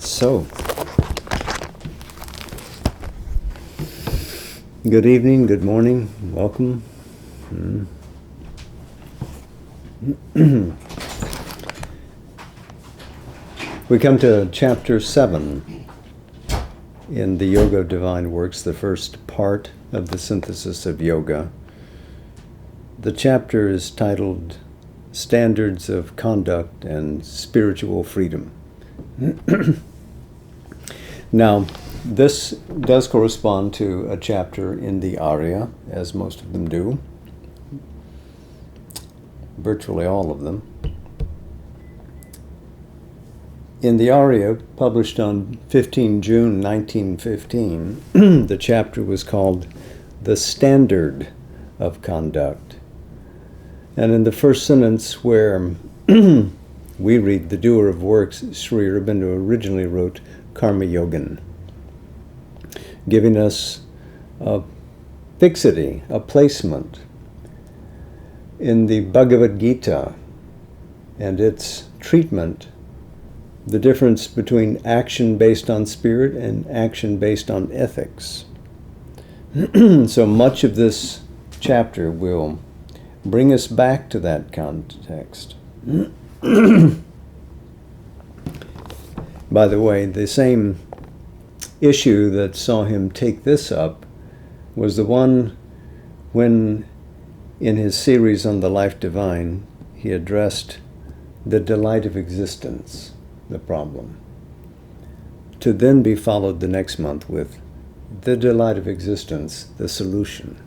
So, good evening, good morning, welcome. We come to chapter 7 in the Yoga of Divine Works, the first part of the synthesis of yoga. The chapter is titled Standards of Conduct and Spiritual Freedom. Now, this does correspond to a chapter in the Arya, as most of them do, virtually all of them. In the Arya, published on 15 June 1915, the chapter was called The Standard of Conduct. And in the first sentence where we read, the doer of works, Sri Aurobindo originally wrote Karma Yogan, giving us a fixity, a placement in the Bhagavad Gita and its treatment, the difference between action based on spirit and action based on ethics. So much of this chapter will bring us back to that context. By the way, the same issue that saw him take this up was the one when, in his series on the life divine, he addressed the delight of existence, the problem, to then be followed the next month with the delight of existence, the solution.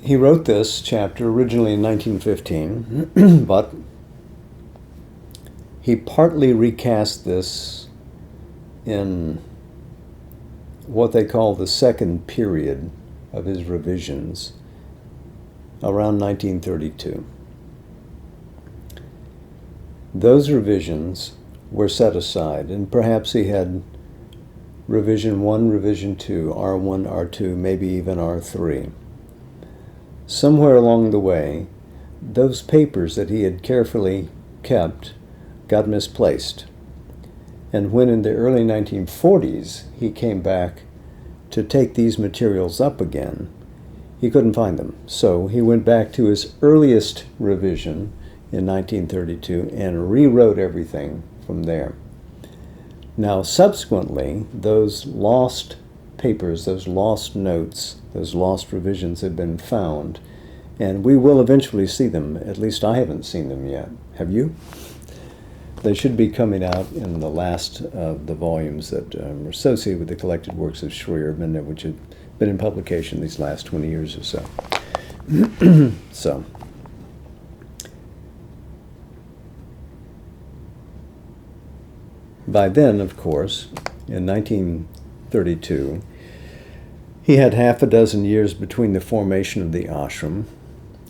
He wrote this chapter originally in 1915, but he partly recast this in what they call the second period of his revisions, around 1932. Those revisions were set aside, and perhaps he had revision 1, revision 2, R1, R2, maybe even R3. Somewhere along the way, those papers that he had carefully kept got misplaced. And when in the early 1940s he came back to take these materials up again, he couldn't find them. So he went back to his earliest revision in 1932 and rewrote everything from there. Now, subsequently, those lost papers, those lost notes, those lost revisions have been found, and we will eventually see them. At least I haven't seen them yet. Have you? They should be coming out in the last of the volumes that are associated with the collected works of Sri Aurobindo, which have been in publication these last 20 years or so. So, by then, of course, in 1932, he had half a dozen years between the formation of the ashram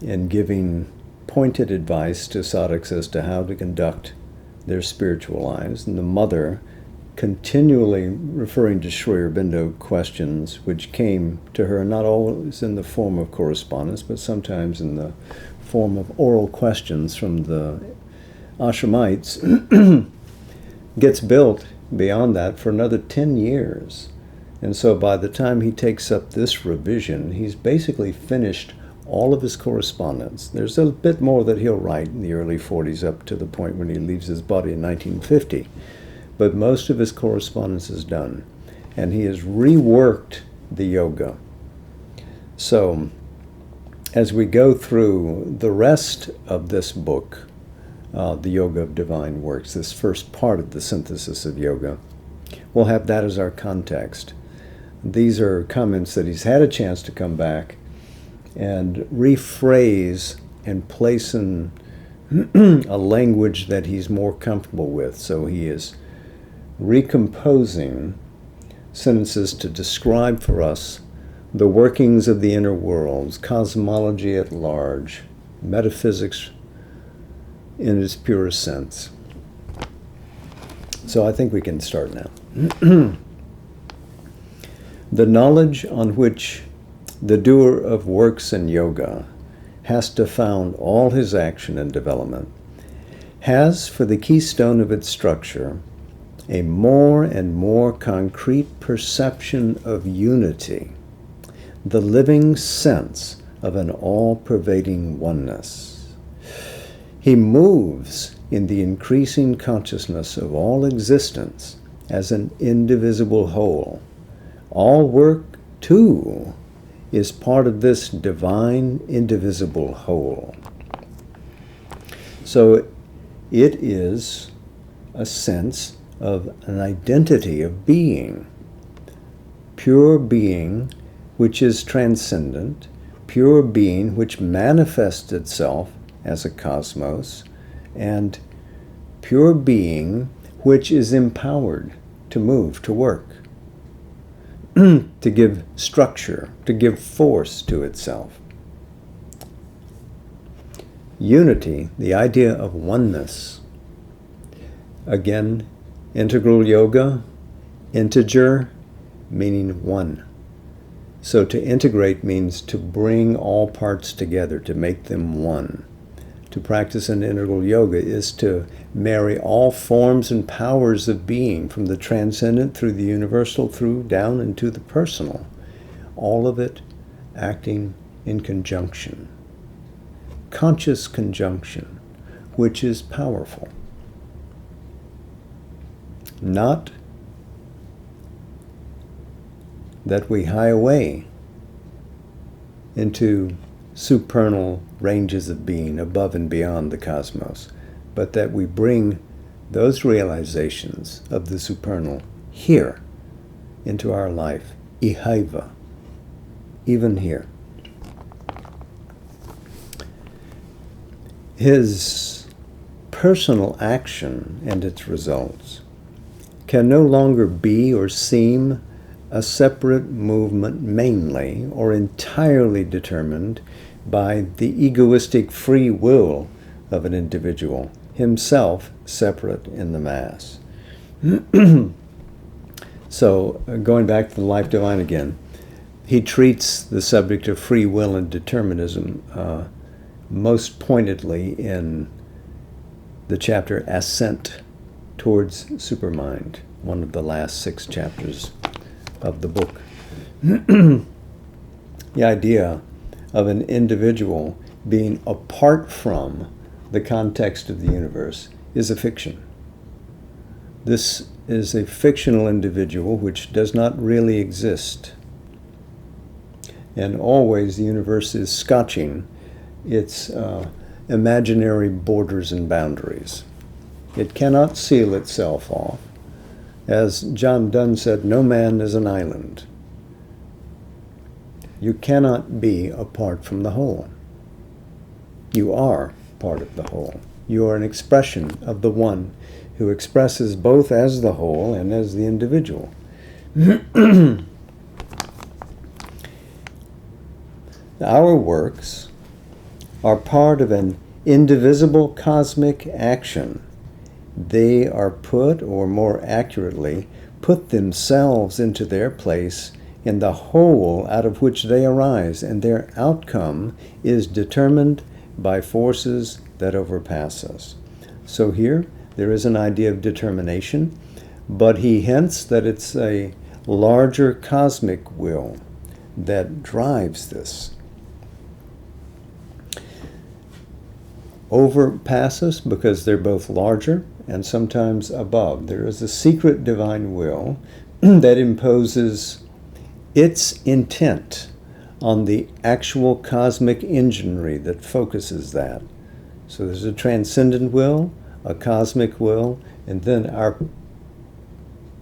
and giving pointed advice to sadhaks as to how to conduct their spiritual lives, and the mother continually referring to Sri Aurobindo questions which came to her not always in the form of correspondence, but sometimes in the form of oral questions from the ashramites, gets built beyond that for another 10 years. And so by the time he takes up this revision, he's basically finished all of his correspondence. There's a bit more that he'll write in the early 40s up to the point when he leaves his body in 1950. But most of his correspondence is done. And he has reworked the yoga. So as we go through the rest of this book, the Yoga of Divine Works, this first part of the synthesis of yoga, we'll have that as our context. These are comments that he's had a chance to come back and rephrase and place in a language that he's more comfortable with. So he is recomposing sentences to describe for us the workings of the inner worlds, cosmology at large, metaphysics in its purest sense. So I think we can start now. The knowledge on which the doer of works in yoga has to found all his action and development, has for the keystone of its structure a more and more concrete perception of unity, the living sense of an all-pervading oneness. He moves in the increasing consciousness of all existence as an indivisible whole. All work, too, is part of this divine, indivisible whole. So it is a sense of an identity of being, pure being which is transcendent, pure being which manifests itself as a cosmos, and pure being which is empowered to move, to work, to give structure, to give force to itself. Unity, the idea of oneness. Again, integral yoga, integer, meaning one. So to integrate means to bring all parts together, to make them one. To practice an integral yoga is to marry all forms and powers of being, from the transcendent through the universal, through down into the personal. All of it acting in conjunction. Conscious conjunction, which is powerful. Not that we hie away into supernal ranges of being above and beyond the cosmos, but that we bring those realizations of the supernal here into our life, ihaiva, even here. His personal action and its results can no longer be or seem a separate movement mainly or entirely determined by the egoistic free will of an individual, himself separate in the mass. So, going back to the Life Divine again, he treats the subject of free will and determinism most pointedly in the chapter Ascent Towards Supermind, one of the last 6 chapters of the book. The idea of an individual being apart from the context of the universe is a fiction. This is a fictional individual which does not really exist. And always the universe is scotching its imaginary borders and boundaries. It cannot seal itself off. As John Donne said, no man is an island. You cannot be apart from the whole. You are part of the whole. You are an expression of the one who expresses both as the whole and as the individual. Our works are part of an indivisible cosmic action. They are put, or more accurately, put themselves into their place in the whole out of which they arise, and their outcome is determined by forces that overpass us. So here, there is an idea of determination, but he hints that it's a larger cosmic will that drives this. Overpass us because they're both larger and sometimes above. There is a secret divine will that imposes its intent on the actual cosmic enginery that focuses that. So there's a transcendent will, a cosmic will, and then our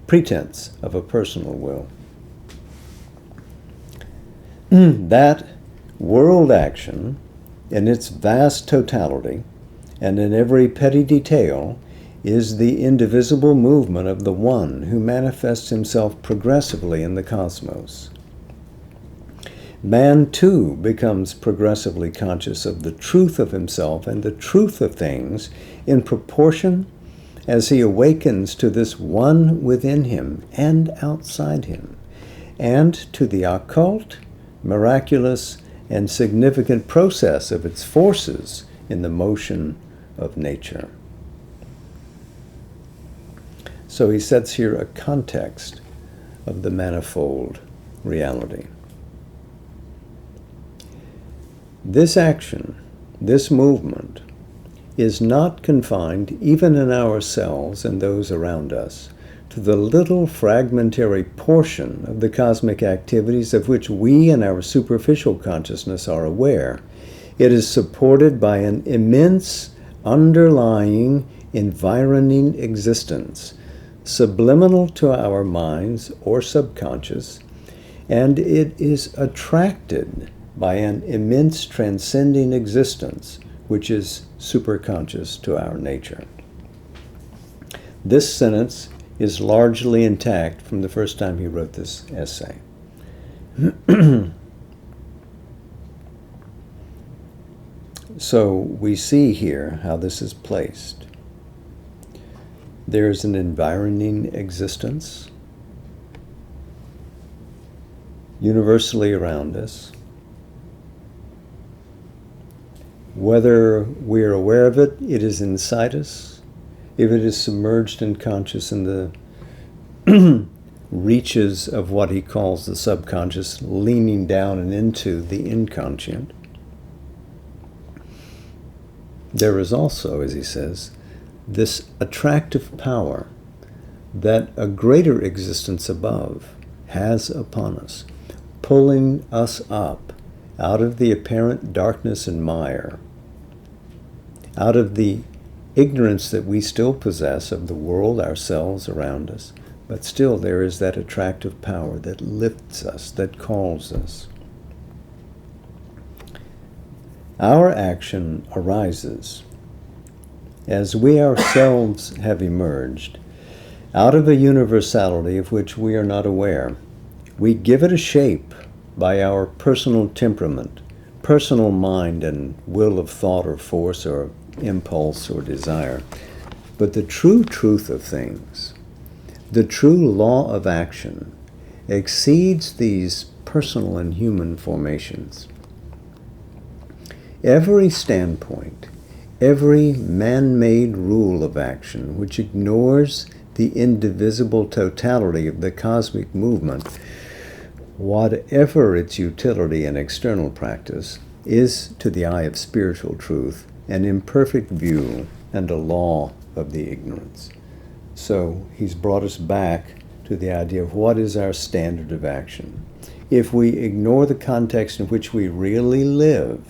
pretense of a personal will. That world action, in its vast totality and in every petty detail, is the indivisible movement of the one who manifests himself progressively in the cosmos. Man, too, becomes progressively conscious of the truth of himself and the truth of things in proportion as he awakens to this one within him and outside him, and to the occult, miraculous and significant process of its forces in the motion of nature. So he sets here a context of the manifold reality. This action, this movement, is not confined, even in ourselves and those around us, to the little fragmentary portion of the cosmic activities of which we in our superficial consciousness are aware. It is supported by an immense underlying environing existence, subliminal to our minds or subconscious, and it is attracted by an immense transcending existence which is superconscious to our nature. This sentence is largely intact from the first time he wrote this essay. So we see here how this is placed. There is an environing existence universally around us. Whether we are aware of it, it is inside us. If it is submerged in conscious in the reaches of what he calls the subconscious, leaning down and into the inconscient, there is also, as he says, this attractive power that a greater existence above has upon us, pulling us up out of the apparent darkness and mire, out of the ignorance that we still possess of the world, ourselves, around us. But still there is that attractive power that lifts us, that calls us. Our action arises as we ourselves have emerged out of a universality of which we are not aware. We give it a shape by our personal temperament, personal mind and will of thought or force or impulse or desire. But the true truth of things, the true law of action, exceeds these personal and human formations. Every standpoint, every man-made rule of action which ignores the indivisible totality of the cosmic movement, whatever its utility in external practice, is, to the eye of spiritual truth, an imperfect view and a law of the ignorance. So he's brought us back to the idea of what is our standard of action. If we ignore the context in which we really live,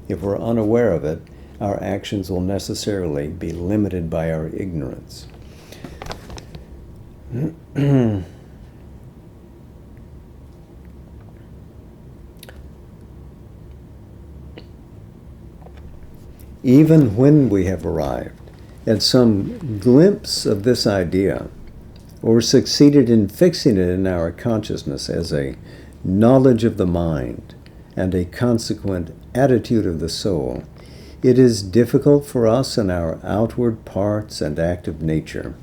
if we're unaware of it, our actions will necessarily be limited by our ignorance. Even when we have arrived at some glimpse of this idea, or succeeded in fixing it in our consciousness as a knowledge of the mind and a consequent attitude of the soul, it is difficult for us in our outward parts and active nature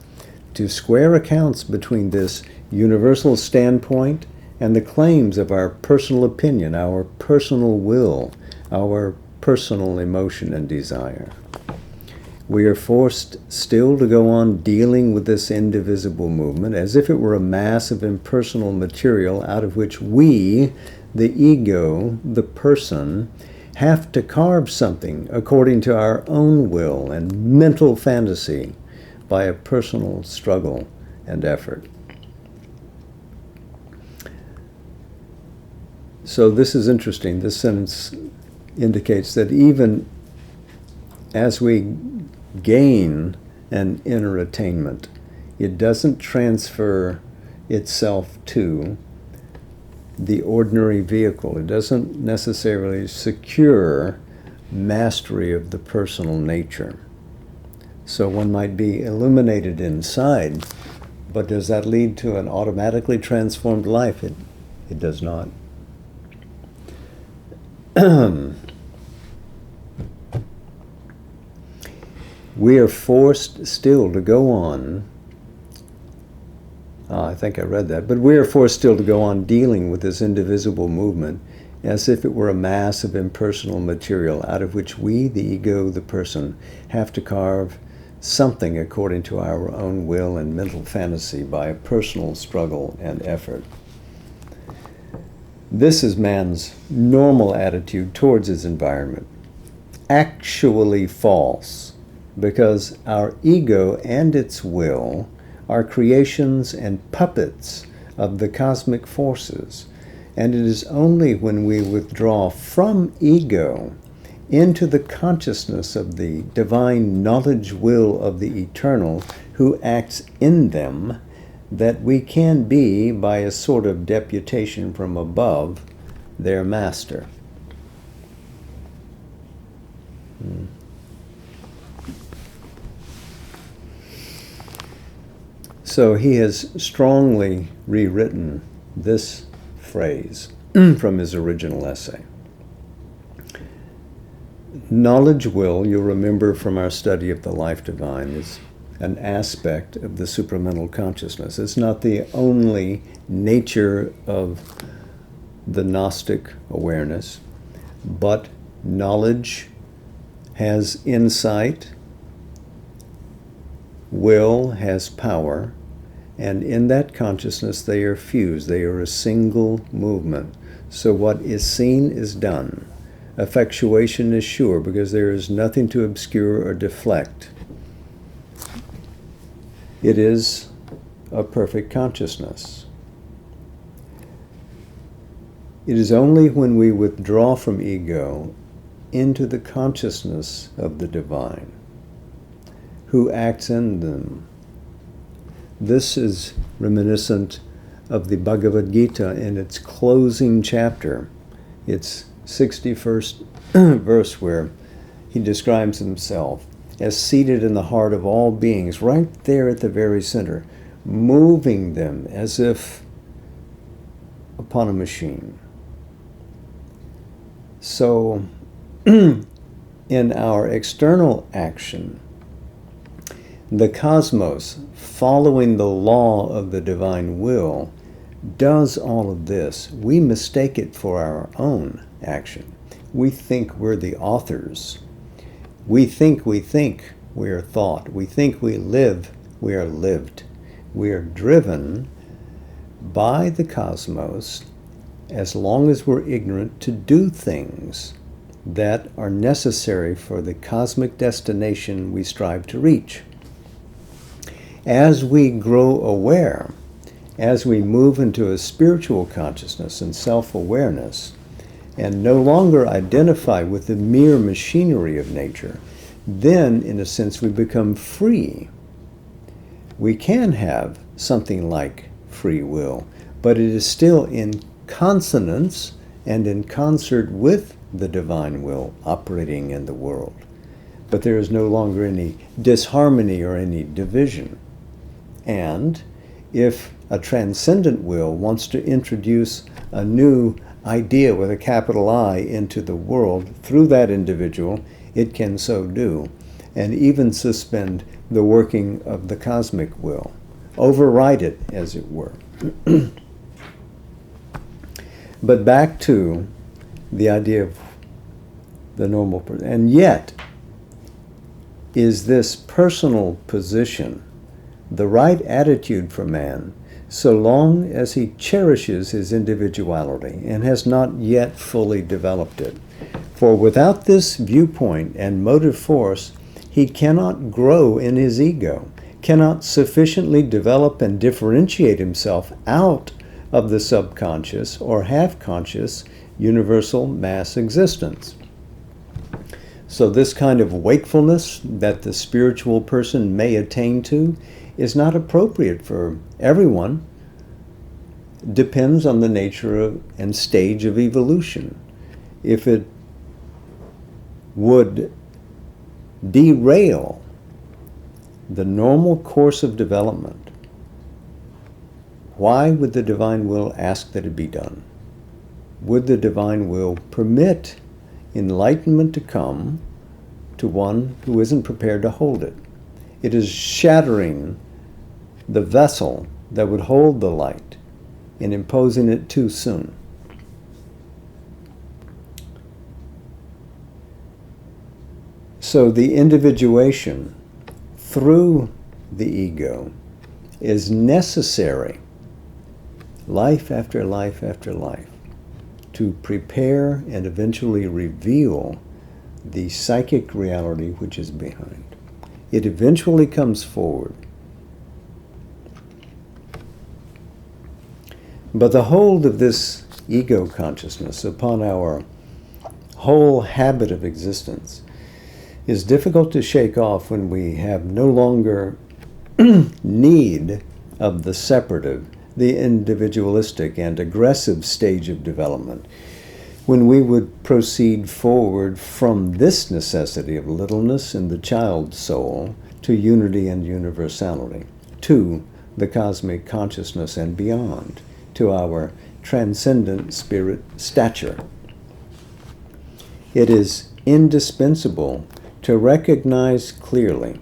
to square accounts between this universal standpoint and the claims of our personal opinion, our personal will, our personal emotion and desire. We are forced still to go on dealing with this indivisible movement as if it were a mass of impersonal material out of which we, the ego, the person, have to carve something according to our own will and mental fantasy by a personal struggle and effort. So this is interesting. This sentence indicates that even as we gain an inner attainment, it doesn't transfer itself to the ordinary vehicle. It doesn't necessarily secure mastery of the personal nature. So one might be illuminated inside, but does that lead to an automatically transformed life? It does not. We are forced still to go on, I think I read that, but we are forced still to go on dealing with this indivisible movement as if it were a mass of impersonal material out of which we, the ego, the person, have to carve something according to our own will and mental fantasy by a personal struggle and effort. This is man's normal attitude towards his environment. Actually false, because our ego and its will are creations and puppets of the cosmic forces, and it is only when we withdraw from ego into the consciousness of the divine knowledge will of the eternal who acts in them that we can be, by a sort of deputation from above, their master. So he has strongly rewritten this phrase from his original essay. Knowledge will, you'll remember from our study of the life divine, is an aspect of the supramental consciousness. It's not the only nature of the Gnostic awareness, but knowledge has insight, will has power, and in that consciousness they are fused. They are a single movement. So what is seen is done. Effectuation is sure, because there is nothing to obscure or deflect. It is a perfect consciousness. It is only when we withdraw from ego into the consciousness of the divine, who acts in them. This is reminiscent of the Bhagavad Gita in its closing chapter, its 61st verse, where he describes himself as seated in the heart of all beings, right there at the very center, moving them as if upon a machine. So, in our external action, the cosmos, following the law of the divine will, does all of this. We mistake it for our own action. We think we're the authors. We think we are thought. We think we live, we are lived. We are driven by the cosmos, as long as we're ignorant, to do things that are necessary for the cosmic destination we strive to reach. As we grow aware, as we move into a spiritual consciousness and self-awareness, and no longer identify with the mere machinery of nature, then, in a sense, we become free. We can have something like free will, but it is still in consonance and in concert with the divine will operating in the world. But there is no longer any disharmony or any division. And if a transcendent will wants to introduce a new idea with a capital I into the world through that individual, it can so do, and even suspend the working of the cosmic will, override it, as it were. But back to the idea of the normal person. And yet, is this personal position the right attitude for man, so long as he cherishes his individuality and has not yet fully developed it? For without this viewpoint and motive force, he cannot grow in his ego, cannot sufficiently develop and differentiate himself out of the subconscious or half-conscious universal mass existence. So this kind of wakefulness that the spiritual person may attain to is not appropriate for everyone. Depends on the nature of and stage of evolution. If it would derail the normal course of development, why would the divine will ask that it be done? Would the divine will permit enlightenment to come to one who isn't prepared to hold it? It is shattering the vessel that would hold the light and imposing it too soon. So the individuation through the ego is necessary, life after life after life, to prepare and eventually reveal the psychic reality which is behind. It eventually comes forward. But the hold of this ego consciousness upon our whole habit of existence is difficult to shake off when we have no longer need of the separative, the individualistic and aggressive stage of development, when we would proceed forward from this necessity of littleness in the child soul to unity and universality, to the cosmic consciousness and beyond, to our transcendent spirit stature. It is indispensable to recognize clearly,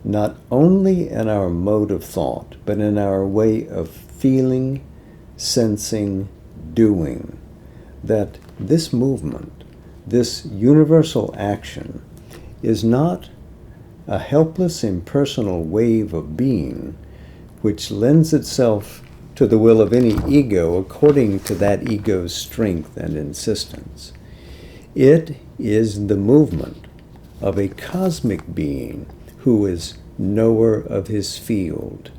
not only in our mode of thought, but in our way of feeling, sensing, doing, that this movement, this universal action, is not a helpless, impersonal wave of being which lends itself to the will of any ego according to that ego's strength and insistence. It is the movement of a cosmic being who is knower of his field,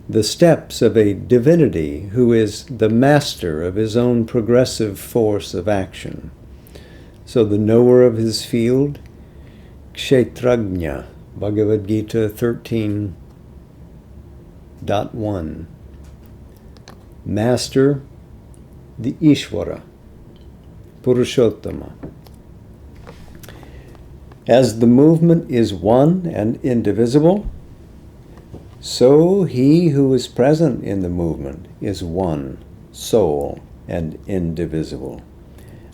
the steps of a divinity who is the master of his own progressive force of action. So the knower of his field, Kshetrajna, Bhagavad Gita 13.1, master, the Ishvara, Purushottama. As the movement is one and indivisible, so he who is present in the movement is one, soul, and indivisible.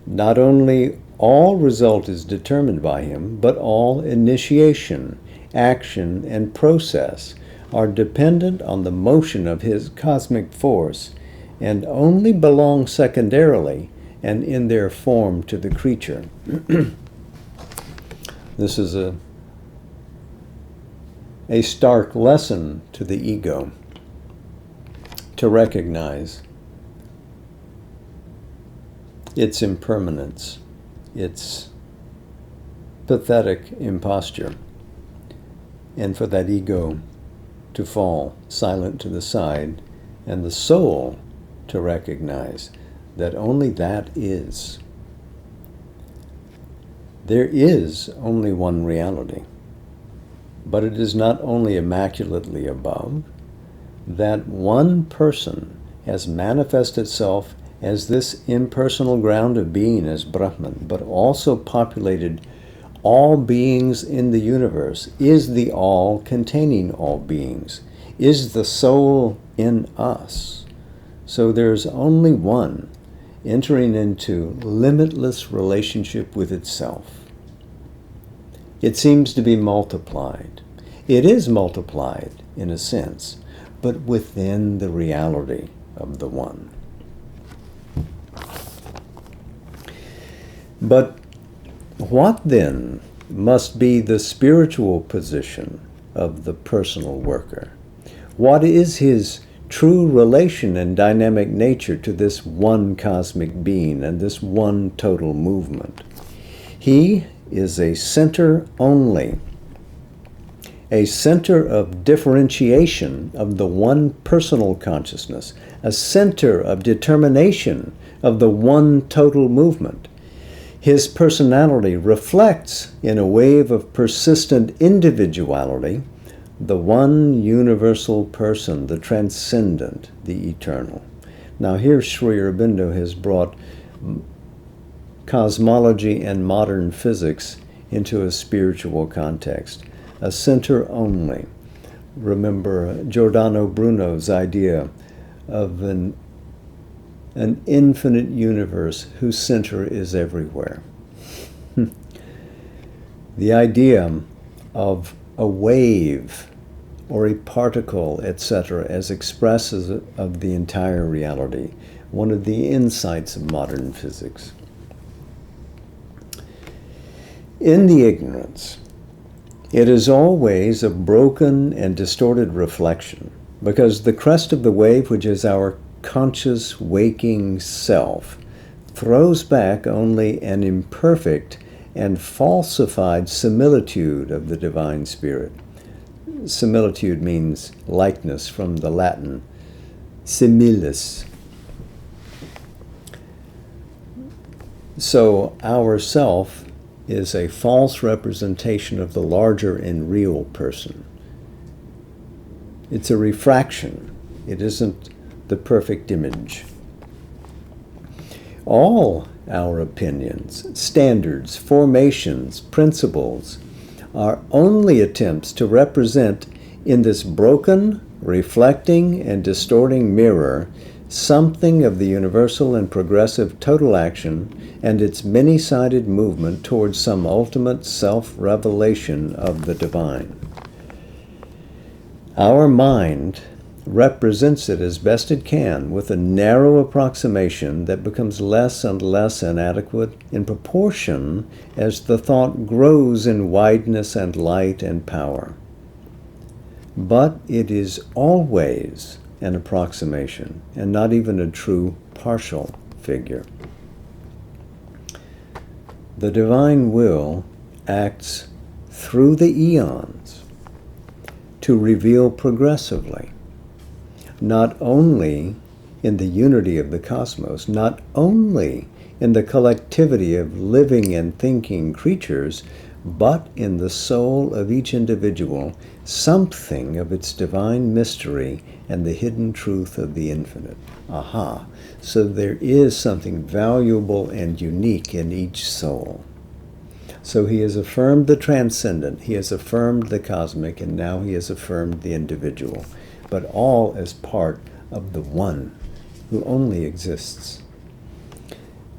Not only all result is determined by him, but all initiation, action, and process are dependent on the motion of his cosmic force and only belong secondarily and in their form to the creature. This is a stark lesson to the ego to recognize its impermanence, its pathetic imposture, and for that ego to fall silent to the side, and the soul to recognize that only that is. There is only one reality, but it is not only immaculately above. That one person has manifested itself as this impersonal ground of being as Brahman, but also populated all beings in the universe, is the all containing all beings, is the soul in us. So there's only one entering into limitless relationship with itself. It seems to be multiplied. It is multiplied in a sense, but within the reality of the one. But what then must be the spiritual position of the personal worker? What is his true relation and dynamic nature to this one cosmic being and this one total movement? He is a center only, a center of differentiation of the one personal consciousness, a center of determination of the one total movement. His personality reflects, in a wave of persistent individuality, the one universal person, the transcendent, the eternal. Now here Sri Aurobindo has brought cosmology and modern physics into a spiritual context, a center only. Remember Giordano Bruno's idea of an infinite universe whose center is everywhere. The idea of a wave or a particle, etc., as expresses of the entire reality, one of the insights of modern physics. In the ignorance, it is always a broken and distorted reflection, because the crest of the wave, which is our conscious waking self, throws back only an imperfect and falsified similitude of the divine spirit. Similitude means likeness, from the Latin similis. So our self is a false representation of the larger and real person. It's a refraction. It isn't the perfect image. All our opinions, standards, formations, principles are only attempts to represent in this broken, reflecting, and distorting mirror something of the universal and progressive total action and its many-sided movement towards some ultimate self-revelation of the divine. Our mind represents it as best it can with a narrow approximation that becomes less and less inadequate in proportion as the thought grows in wideness and light and power. But it is always an approximation and not even a true partial figure. The divine will acts through the eons to reveal progressively, not only in the unity of the cosmos, not only in the collectivity of living and thinking creatures, but in the soul of each individual, something of its divine mystery and the hidden truth of the infinite. Aha! So there is something valuable and unique in each soul. So he has affirmed the transcendent, he has affirmed the cosmic, and now he has affirmed the individual, but all as part of the one who only exists.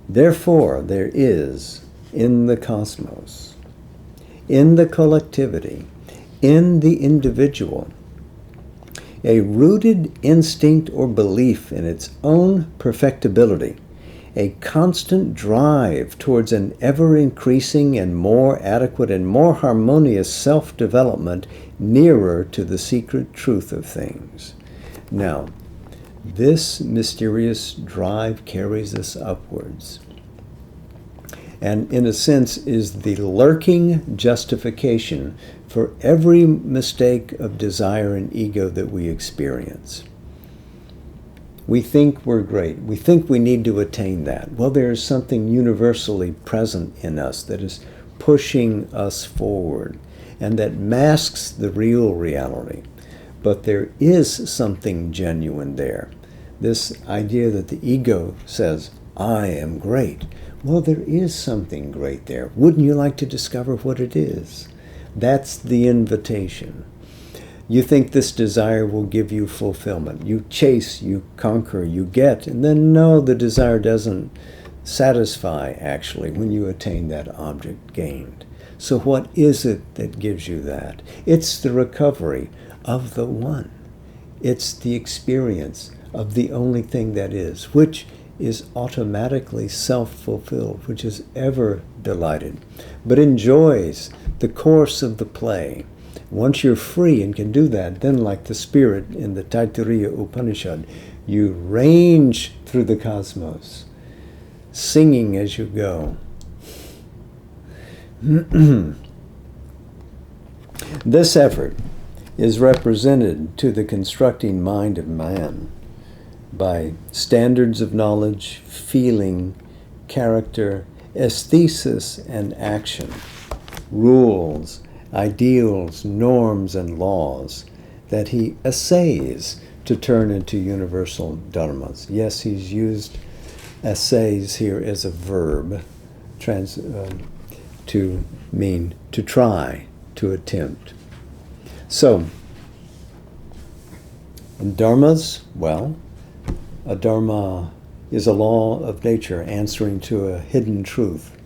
Therefore, there is in the cosmos, in the collectivity, in the individual, a rooted instinct or belief in its own perfectibility, a constant drive towards an ever-increasing and more adequate and more harmonious self-development nearer to the secret truth of things. Now, this mysterious drive carries us upwards, and in a sense is the lurking justification for every mistake of desire and ego that we experience. We think we're great. We think we need to attain that. Well, there is something universally present in us that is pushing us forward and that masks the real reality. But there is something genuine there. This idea that the ego says, I am great. Well, there is something great there. Wouldn't you like to discover what it is? That's the invitation. You think this desire will give you fulfillment. You chase, you conquer, you get, and then no, the desire doesn't satisfy actually when you attain that object gained. So what is it that gives you that? It's the recovery of the one. It's the experience of the only thing that is, which is automatically self-fulfilled, which is ever delighted, but enjoys the course of the play. Once you're free and can do that, then like the spirit in the Taittiriya Upanishad, you range through the cosmos, singing as you go. This effort is represented to the constructing mind of man by standards of knowledge, feeling, character, aesthesis, and action, rules, ideals, norms, and laws that he essays to turn into universal dharmas. Yes, he's used essays here as a verb to mean to try, to attempt. So, dharmas, well, a dharma is a law of nature answering to a hidden truth.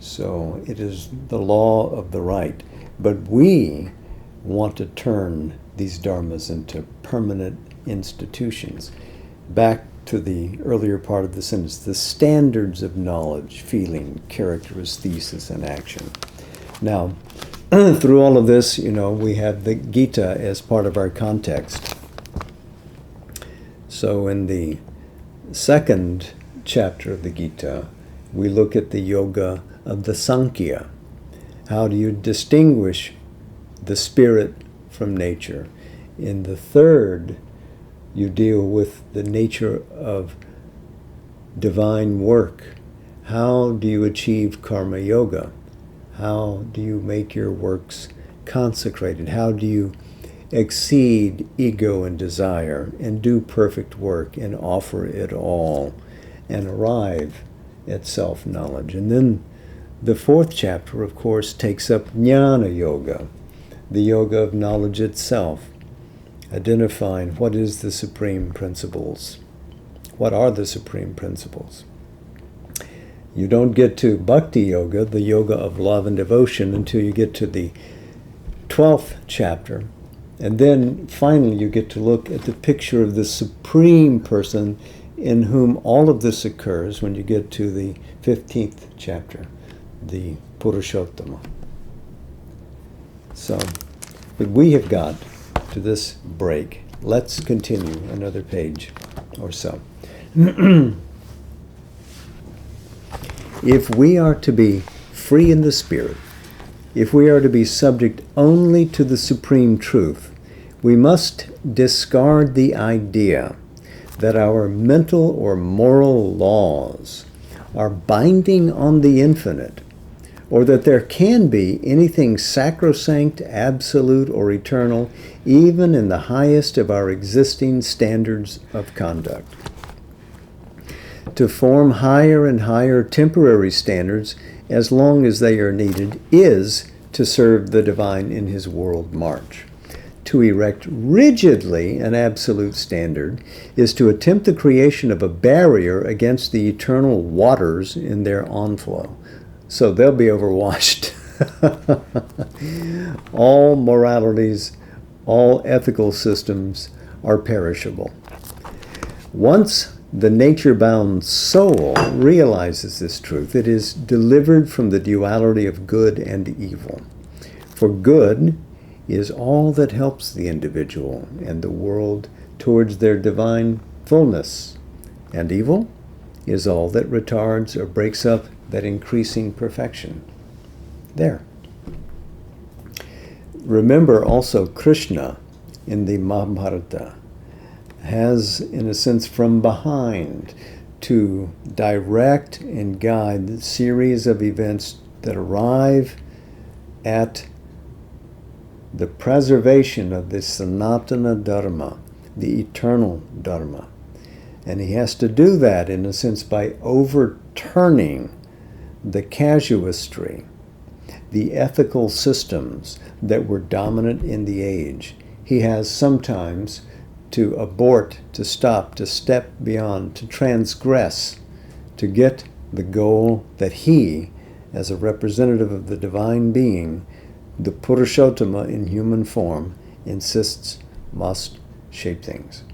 So it is the law of the right. But we want to turn these dharmas into permanent institutions. Back to the earlier part of the sentence, the standards of knowledge, feeling, characteristhesis, and action. Now, through all of this, we have the Gita as part of our context. So in the second chapter of the Gita, we look at the yoga of the Sankhya. How do you distinguish the spirit from nature? In the third, you deal with the nature of divine work. How do you achieve karma yoga? How do you make your works consecrated? How do you exceed ego and desire and do perfect work and offer it all and arrive at self-knowledge? And then the fourth chapter, of course, takes up jnana yoga, the yoga of knowledge itself, identifying what is the supreme principles. What are the supreme principles? You don't get to bhakti yoga, the yoga of love and devotion, until you get to the 12th chapter. And then finally you get to look at the picture of the supreme person in whom all of this occurs when you get to the 15th chapter, the Purushottama. So, but we have got to this break. Let's continue another page or so. If we are to be free in the spirit, if we are to be subject only to the supreme truth, we must discard the idea that our mental or moral laws are binding on the infinite, or that there can be anything sacrosanct, absolute, or eternal, even in the highest of our existing standards of conduct. To form higher and higher temporary standards, as long as they are needed, is to serve the divine in his world march. To erect rigidly an absolute standard is to attempt the creation of a barrier against the eternal waters in their onflow. So they'll be overwashed. All moralities, all ethical systems are perishable. Once the nature-bound soul realizes this truth, it is delivered from the duality of good and evil. For good is all that helps the individual and the world towards their divine fullness, and evil is all that retards or breaks up that increasing perfection. There. Remember also Krishna in the Mahabharata has, in a sense, from behind to direct and guide the series of events that arrive at the preservation of the Sanatana Dharma, the eternal Dharma. And he has to do that, in a sense, by overturning the casuistry, the ethical systems that were dominant in the age. He has sometimes to abort, to stop, to step beyond, to transgress, to get the goal that he, as a representative of the divine being, the Purushottama in human form, insists must shape things.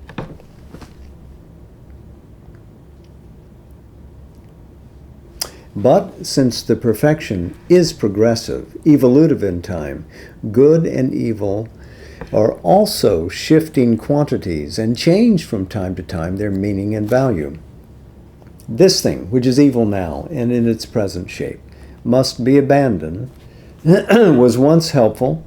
But since the perfection is progressive, evolutive in time, good and evil are also shifting quantities and change from time to time their meaning and value. This thing, which is evil now and in its present shape, must be abandoned, was once helpful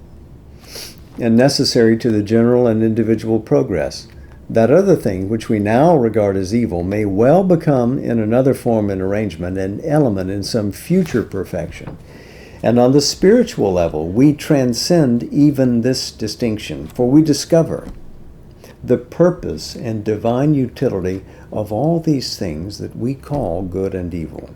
and necessary to the general and individual progress. That other thing, which we now regard as evil, may well become, in another form and arrangement, an element in some future perfection. And on the spiritual level, we transcend even this distinction, for we discover the purpose and divine utility of all these things that we call good and evil.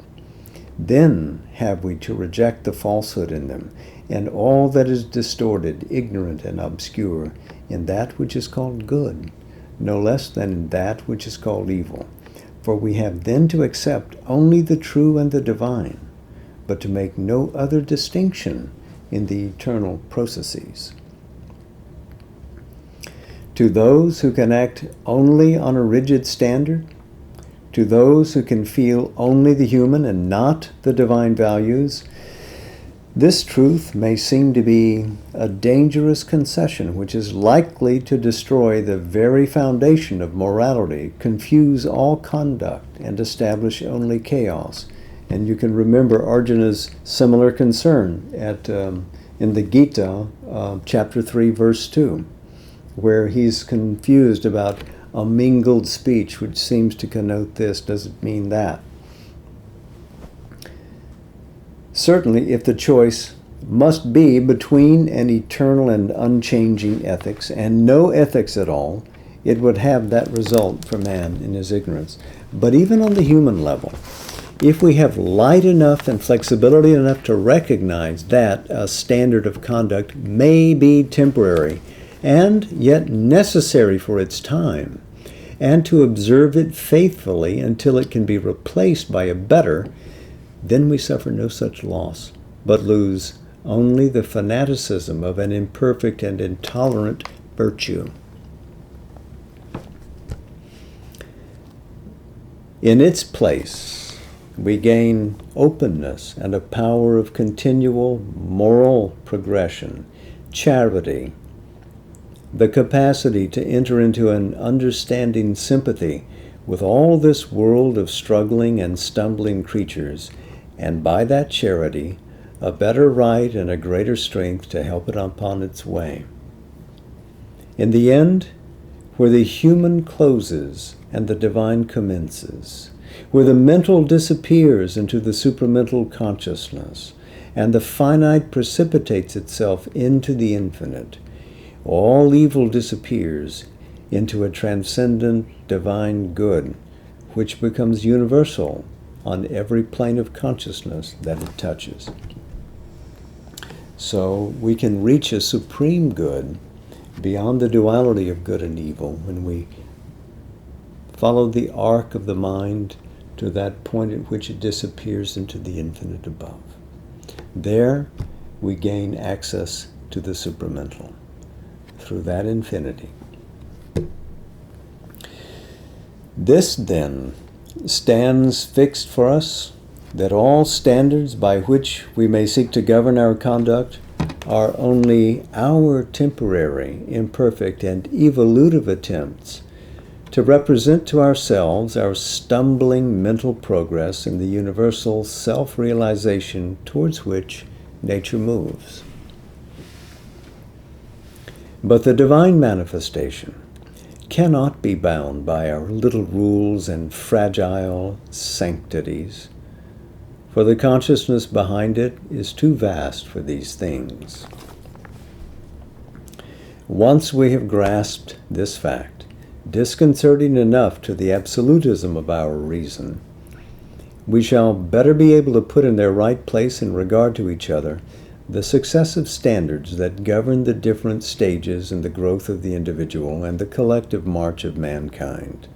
Then have we to reject the falsehood in them, and all that is distorted, ignorant, and obscure in that which is called good, no less than in that which is called evil. For we have then to accept only the true and the divine, but to make no other distinction in the eternal processes. To those who can act only on a rigid standard, To those who can feel only the human and not the divine values, this truth may seem to be a dangerous concession which is likely to destroy the very foundation of morality, confuse all conduct, and establish only chaos. And you can remember Arjuna's similar concern in the Gita, chapter 3, verse 2, where he's confused about a mingled speech, which seems to connote this, does it mean that? Certainly, if the choice must be between an eternal and unchanging ethics and no ethics at all, it would have that result for man in his ignorance. But even on the human level, if we have light enough and flexibility enough to recognize that a standard of conduct may be temporary and yet necessary for its time, and to observe it faithfully until it can be replaced by a better, then we suffer no such loss, but lose only the fanaticism of an imperfect and intolerant virtue. In its place, we gain openness and a power of continual moral progression, charity, the capacity to enter into an understanding sympathy with all this world of struggling and stumbling creatures, and by that charity, a better right and a greater strength to help it upon its way. In the end, where the human closes and the divine commences, where the mental disappears into the supramental consciousness, and the finite precipitates itself into the infinite, all evil disappears into a transcendent divine good, which becomes universal on every plane of consciousness that it touches. So we can reach a supreme good beyond the duality of good and evil when we follow the arc of the mind to that point at which it disappears into the infinite above. There we gain access to the supramental through that infinity. This then stands fixed for us, that all standards by which we may seek to govern our conduct are only our temporary, imperfect, and evolutive attempts to represent to ourselves our stumbling mental progress in the universal self-realization towards which nature moves. But the divine manifestation cannot be bound by our little rules and fragile sanctities, for the consciousness behind it is too vast for these things. Once we have grasped this fact, disconcerting enough to the absolutism of our reason, we shall better be able to put in their right place in regard to each other the successive standards that govern the different stages in the growth of the individual and the collective march of mankind.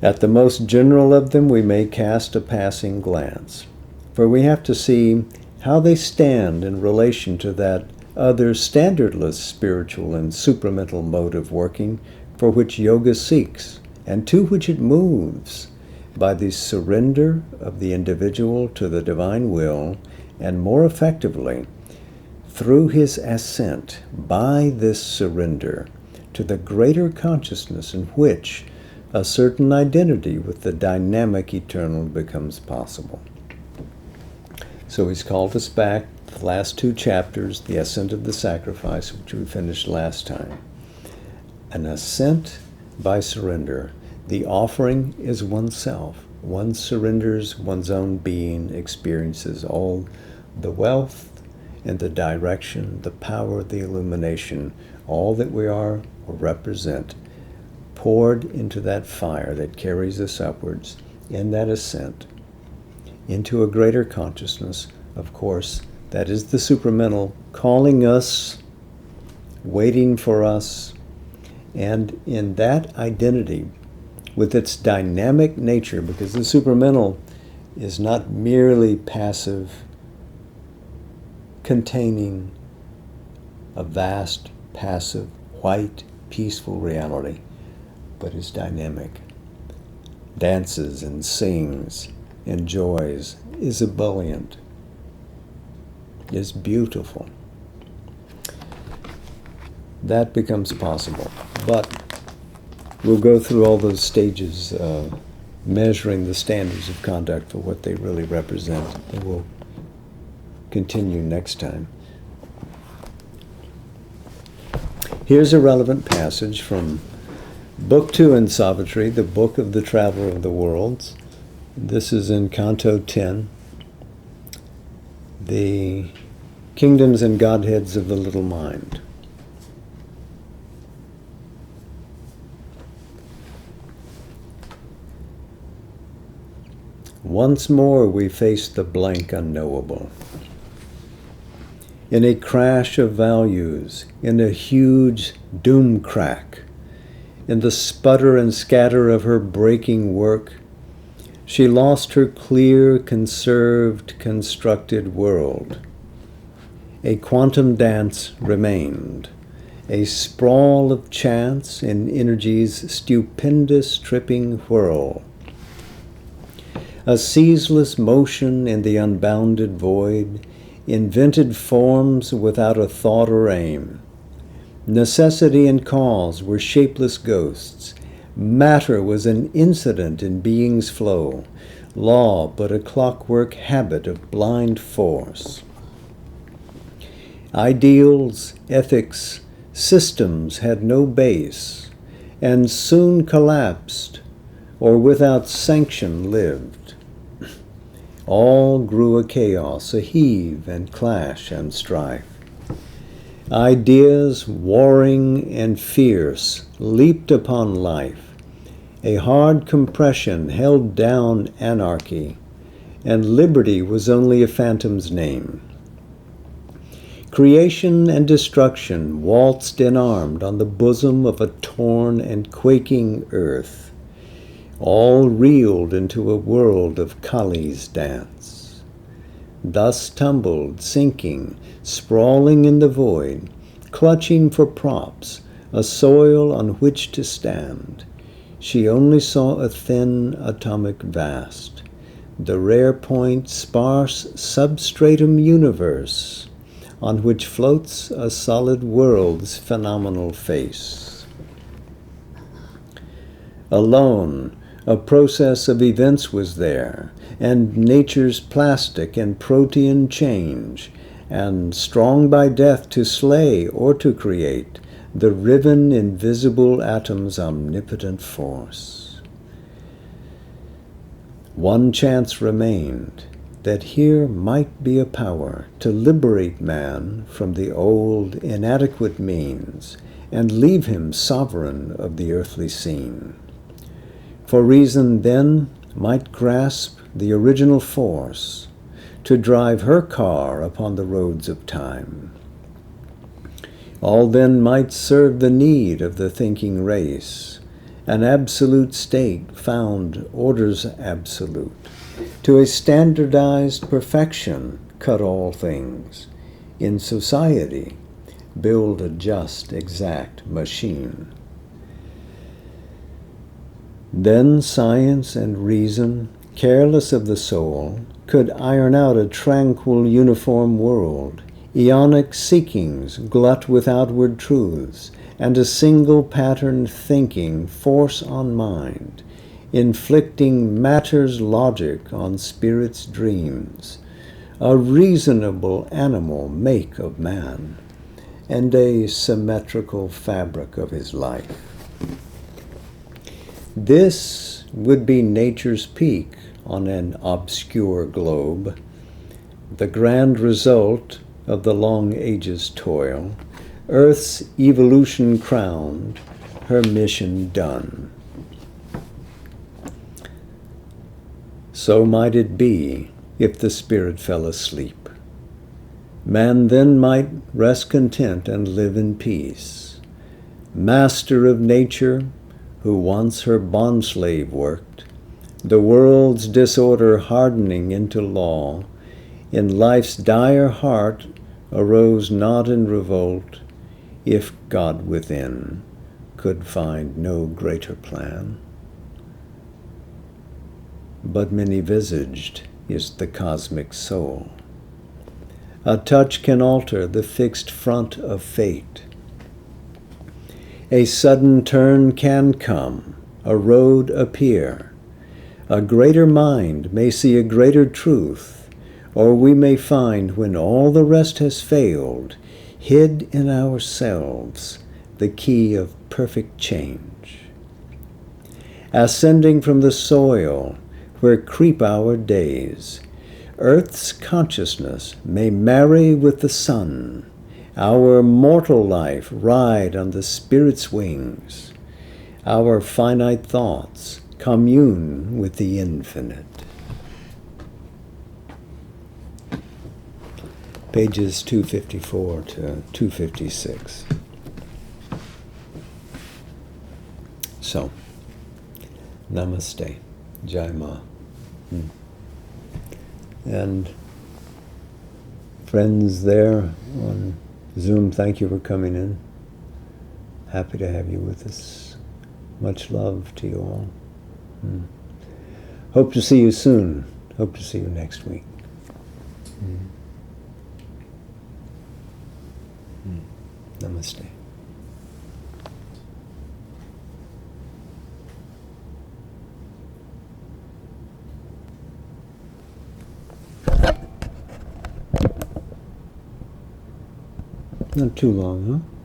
At the most general of them we may cast a passing glance, for we have to see how they stand in relation to that other standardless spiritual and supramental mode of working for which yoga seeks and to which it moves by the surrender of the individual to the divine will, and more effectively through his ascent by this surrender to the greater consciousness in which a certain identity with the dynamic eternal becomes possible. So he's called us back, the last two chapters, the ascent of the sacrifice, which we finished last time. An ascent by surrender. The offering is oneself. One surrenders one's own being, experiences all the wealth and the direction, the power, the illumination, all that we are or represent, poured into that fire that carries us upwards in that ascent into a greater consciousness. Of course, that is the supramental calling us, waiting for us, and in that identity, with its dynamic nature, because the supramental is not merely passive, containing a vast, passive, white, peaceful reality, but is dynamic. dances and sings, enjoys, is ebullient, is beautiful. That becomes possible. But we'll go through all those stages, measuring the standards of conduct for what they really represent. And we'll continue next time. Here's a relevant passage from Book 2 in Savitri, the Book of the Traveler of the Worlds. This is in Canto 10, the Kingdoms and Godheads of the Little Mind. Once more we face the blank unknowable. In a crash of values, in a huge doom crack, in the sputter and scatter of her breaking work, she lost her clear, conserved, constructed world. A quantum dance remained, a sprawl of chance in energy's stupendous tripping whirl. A ceaseless motion in the unbounded void, invented forms without a thought or aim. Necessity and cause were shapeless ghosts. Matter was an incident in being's flow, law but a clockwork habit of blind force. Ideals, ethics, systems had no base, and soon collapsed, or without sanction lived. All grew a chaos, a heave and clash and strife. Ideas, warring and fierce, leaped upon life. A hard compression held down anarchy, and liberty was only a phantom's name. Creation and destruction waltzed enarmed on the bosom of a torn and quaking earth. All reeled into a world of Kali's dance. Thus tumbled, sinking, sprawling in the void, clutching for props, a soil on which to stand. She only saw a thin atomic vast, the rare point sparse substratum universe, on which floats a solid world's phenomenal face. Alone, a process of events was there, and nature's plastic and protean change, and strong by death to slay or to create, the riven invisible atom's omnipotent force. One chance remained, that here might be a power to liberate man from the old inadequate means, and leave him sovereign of the earthly scene. For reason then might grasp the original force to drive her car upon the roads of time. All then might serve the need of the thinking race. An absolute state found orders absolute. To a standardized perfection cut all things. In society, build a just, exact machine. Then science and reason, careless of the soul, could iron out a tranquil uniform world, eonic seekings glut with outward truths, and a single pattern thinking force on mind, inflicting matter's logic on spirit's dreams, a reasonable animal make of man, and a symmetrical fabric of his life. This would be nature's peak on an obscure globe, the grand result of the long ages' toil, Earth's evolution crowned, her mission done. So might it be if the spirit fell asleep. Man then might rest content and live in peace. Master of nature, who once her bondslave worked, the world's disorder hardening into law, in life's dire heart arose not in revolt, if God within could find no greater plan. but many-visaged is the cosmic soul. A touch can alter the fixed front of fate. A sudden turn can come, a road appear. A greater mind may see a greater truth, or we may find, when all the rest has failed, hid in ourselves the key of perfect change. Ascending from the soil where creep our days, earth's consciousness may marry with the sun, our mortal life ride on the spirit's wings, our finite thoughts commune with the infinite. Pages 254 to 256. So, namaste, Jai Ma. And friends there on Zoom, thank you for coming in. Happy to have you with us. Much love to you all. Hope to see you soon. Hope to see you next week. Namaste. Not too long, huh?